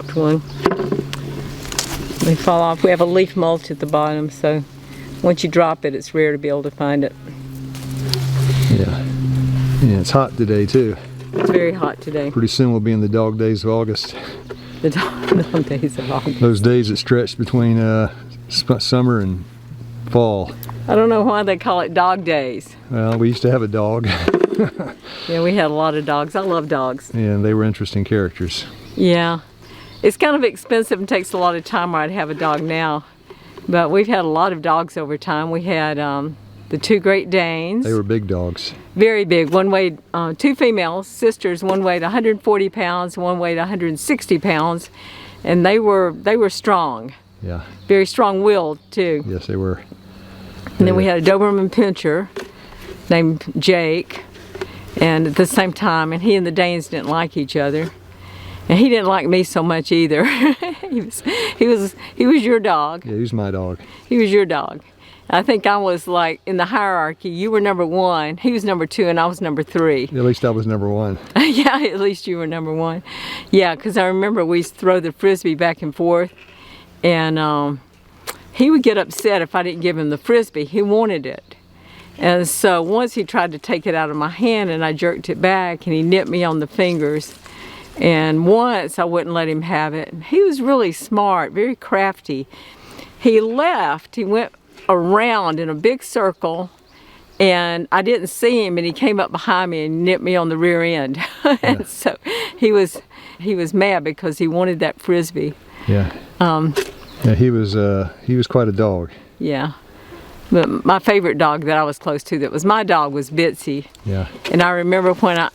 dropped one. They fall off. We have a leaf mulch at the bottom, so once you drop it, it's rare to be able to find it. Yeah. Yeah, it's hot today too. It's very hot today. Pretty soon we'll be in the dog days of August. The dog days of August. Those days that stretch between summer and fall. I don't know why they call it dog days. Well, we used to have a dog. Yeah, we had a lot of dogs. I love dogs. And they were interesting characters. Yeah. It's kind of expensive and takes a lot of time where I'd have a dog now. But we've had a lot of dogs over time. We had the 2 Great Danes. They were big dogs. Very big. One weighed, 2 females, sisters. One weighed 140 pounds, one weighed 160 pounds. And they were strong. Yeah. Very strong-willed, too. Yes, they were. And then we had a Doberman Pinscher named Jake. And at the same time, and he and the Danes didn't like each other. And he didn't like me so much either. he was your dog. Yeah, he was my dog. He was your dog. I think I was like in the hierarchy. You were number 1, he was number 2, and I was number 3. At least I was number 1. Yeah, at least you were number 1. Yeah, because I remember we used to throw the frisbee back and forth, and he would get upset if I didn't give him the frisbee. He wanted it. And so once he tried to take it out of my hand and I jerked it back and he nipped me on the fingers. And once I wouldn't let him have it. He was really smart, very crafty. He left, he went around in a big circle and I didn't see him and he came up behind me and nipped me on the rear end. And so he was mad because he wanted that frisbee. Yeah. Yeah, he was quite a dog. Yeah. But my favorite dog that I was close to that was my dog was Bitsy. Yeah. And I remember when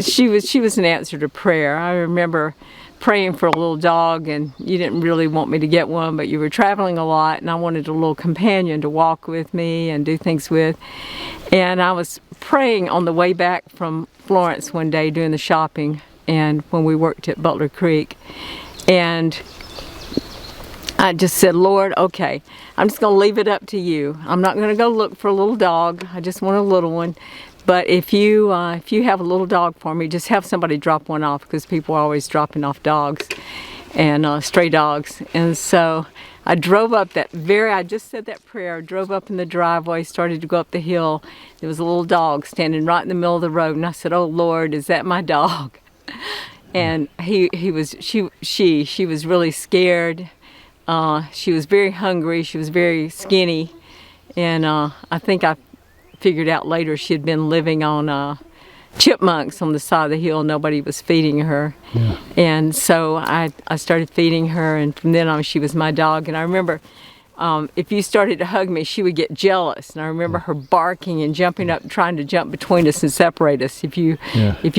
she was an answer to prayer. I remember praying for a little dog and you didn't really want me to get one, but you were traveling a lot and I wanted a little companion to walk with me and do things with. And I was praying on the way back from Florence one day doing the shopping and when we worked at Butler Creek. And I just said, Lord, okay, I'm just going to leave it up to you. I'm not going to go look for a little dog. I just want a little one. But if you have a little dog for me, just have somebody drop one off because people are always dropping off dogs and stray dogs. And so I drove up I just said that prayer, drove up in the driveway, started to go up the hill. There was a little dog standing right in the middle of the road. And I said, oh, Lord, is that my dog? And she was really scared. She was very hungry, she was very skinny, and I think I figured out later she had been living on chipmunks on the side of the hill. Nobody was feeding her. Yeah. And so I started feeding her, and from then on she was my dog. And I remember if you started to hug me, she would get jealous, and I remember her barking and jumping up, trying to jump between us and separate us if you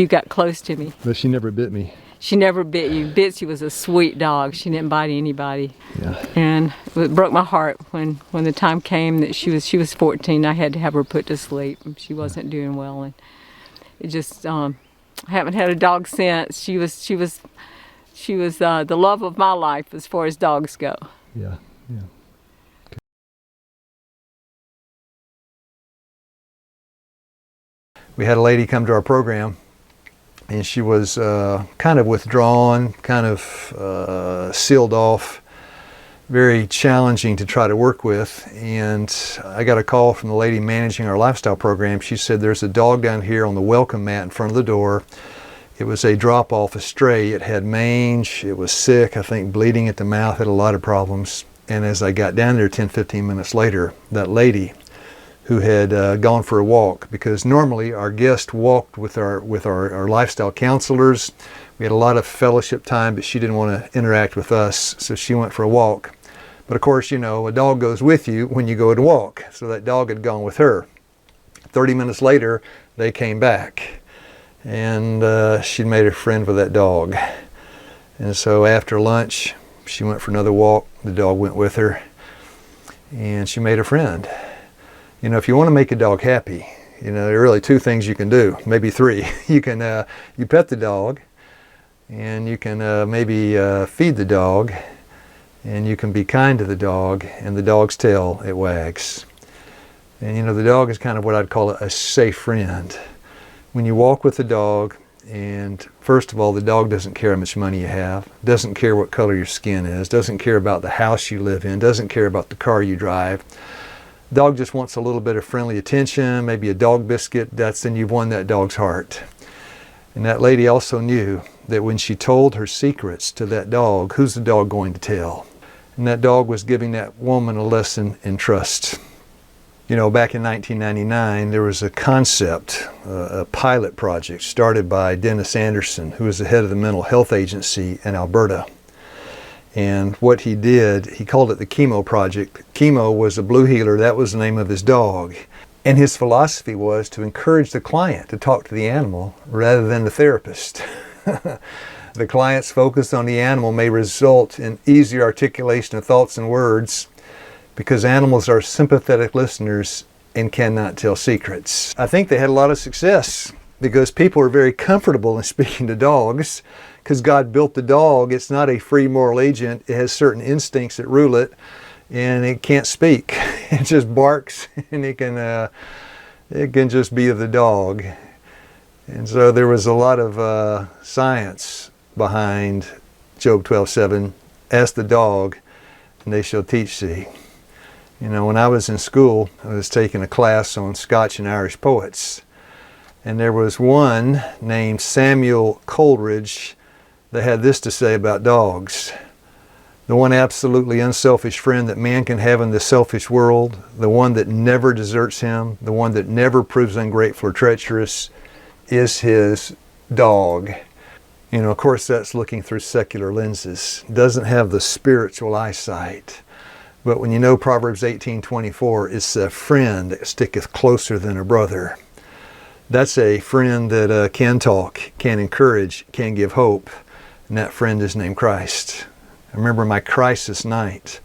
got close to me. But she never bit me. She never bit you. Bitsy was a sweet dog. She didn't bite anybody. Yeah. And it broke my heart when the time came that she was 14. I had to have her put to sleep. She wasn't doing well, and it just I haven't had a dog since. She was the love of my life as far as dogs go. Yeah. Yeah. We had a lady come to our program. And she was kind of withdrawn, kind of sealed off, very challenging to try to work with. And I got a call from the lady managing our lifestyle program. She said, there's a dog down here on the welcome mat in front of the door. It was a drop-off, a stray. It had mange, it was sick, I think bleeding at the mouth, had a lot of problems. And as I got down there 10, 15 minutes later, that lady who had gone for a walk, because normally our guest walked with our lifestyle counselors. We had a lot of fellowship time, but she didn't want to interact with us, so she went for a walk. But of course, you know, a dog goes with you when you go to walk, so that dog had gone with her. 30 minutes later, they came back, and she'd made a friend with that dog. And so after lunch, she went for another walk, the dog went with her, and she made a friend. You know, if you want to make a dog happy, you know, there are really 2 things you can do, maybe 3. You can you pet the dog, and you can maybe feed the dog, and you can be kind to the dog, and the dog's tail, it wags. And you know, the dog is kind of what I'd call a safe friend. When you walk with the dog And first of all, the dog doesn't care how much money you have, doesn't care what color your skin is, doesn't care about the house you live in, doesn't care about the car you drive. Dog just wants a little bit of friendly attention, maybe a dog biscuit. Then you've won that dog's heart. And that lady also knew that when she told her secrets to that dog, who's the dog going to tell? And that dog was giving that woman a lesson in trust. You know, back in 1999, there was a concept, a pilot project started by Dennis Anderson, who was the head of the mental health agency in Alberta. And what he did, he called it the Chemo Project. Chemo was a blue heeler, that was the name of his dog. And his philosophy was to encourage the client to talk to the animal rather than the therapist. The client's focus on the animal may result in easier articulation of thoughts and words, because animals are sympathetic listeners and cannot tell secrets. I think they had a lot of success because people are very comfortable in speaking to dogs because God built the dog. It's not a free moral agent. It has certain instincts that rule it, and it can't speak. It just barks, and it can just be the dog. And so there was a lot of science behind Job 12:7. Ask the dog, and they shall teach thee. You know, when I was in school, I was taking a class on Scotch and Irish poets. And there was one named Samuel Coleridge that had this to say about dogs. The one absolutely unselfish friend that man can have in this selfish world, the one that never deserts him, the one that never proves ungrateful or treacherous, is his dog. You know, of course, that's looking through secular lenses. Doesn't have the spiritual eyesight. But when you know Proverbs 18:24, it's a friend that sticketh closer than a brother. That's a friend that can talk, can encourage, can give hope. And that friend is named Christ. I remember my crisis night.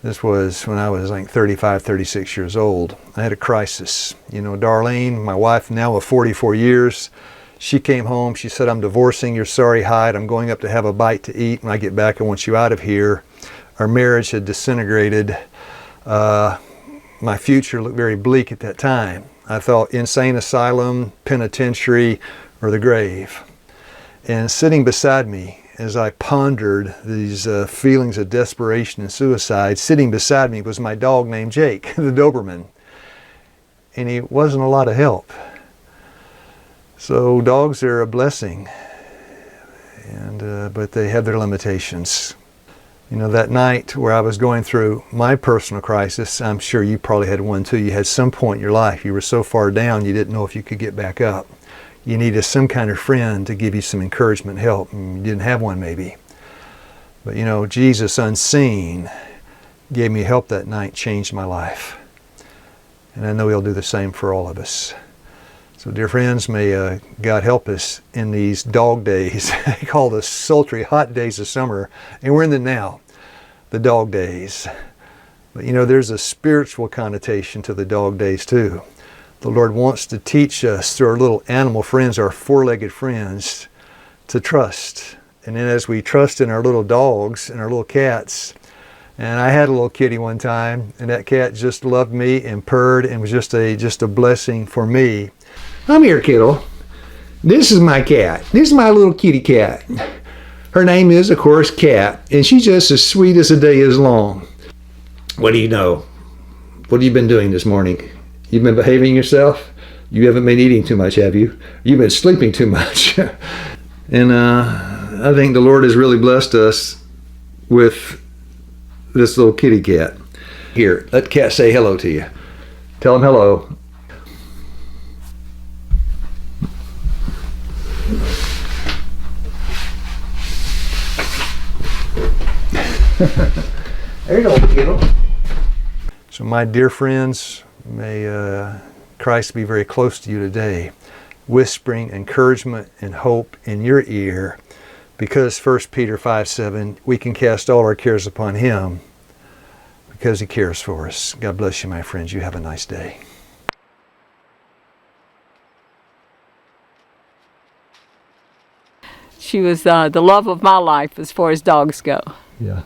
This was when I was like 35, 36 years old. I had a crisis. You know, Darlene, my wife now of 44 years, she came home. She said, I'm divorcing your sorry hide. I'm going up to have a bite to eat. When I get back, I want you out of here. Our marriage had disintegrated. My future looked very bleak at that time. I thought insane asylum, penitentiary, or the grave. And sitting beside me, as I pondered these feelings of desperation and suicide, sitting beside me was my dog named Jake, the Doberman. And he wasn't a lot of help. So dogs are a blessing, but they have their limitations. You know, that night where I was going through my personal crisis, I'm sure you probably had one too. You had some point in your life, you were so far down you didn't know if you could get back up. You needed some kind of friend to give you some encouragement, help. And you didn't have one maybe. But you know, Jesus unseen gave me help that night, changed my life. And I know He'll do the same for all of us. So dear friends, may God help us in these dog days. They call the sultry, hot days of summer. And we're in the now, the dog days. But you know, there's a spiritual connotation to the dog days too. The Lord wants to teach us through our little animal friends, our four-legged friends, to trust. And then as we trust in our little dogs and our little cats, and I had a little kitty one time, and that cat just loved me and purred and was just a blessing for me. Come here, kiddo. This is my cat. This is my little kitty cat. Her name is, of course, Cat, and she's just as sweet as the day is long. What do you know? What have you been doing this morning? You've been behaving yourself? You haven't been eating too much, have you? You've been sleeping too much. And I think the Lord has really blessed us with this little kitty cat. Here, let Cat say hello to you. Tell him hello. There you go, kiddo. So my dear friends, may Christ be very close to you today, whispering encouragement and hope in your ear, because 1 Peter 5:7, we can cast all our cares upon Him because He cares for us. God bless you, my friends. You have a nice day. She was the love of my life as far as dogs go. Yeah.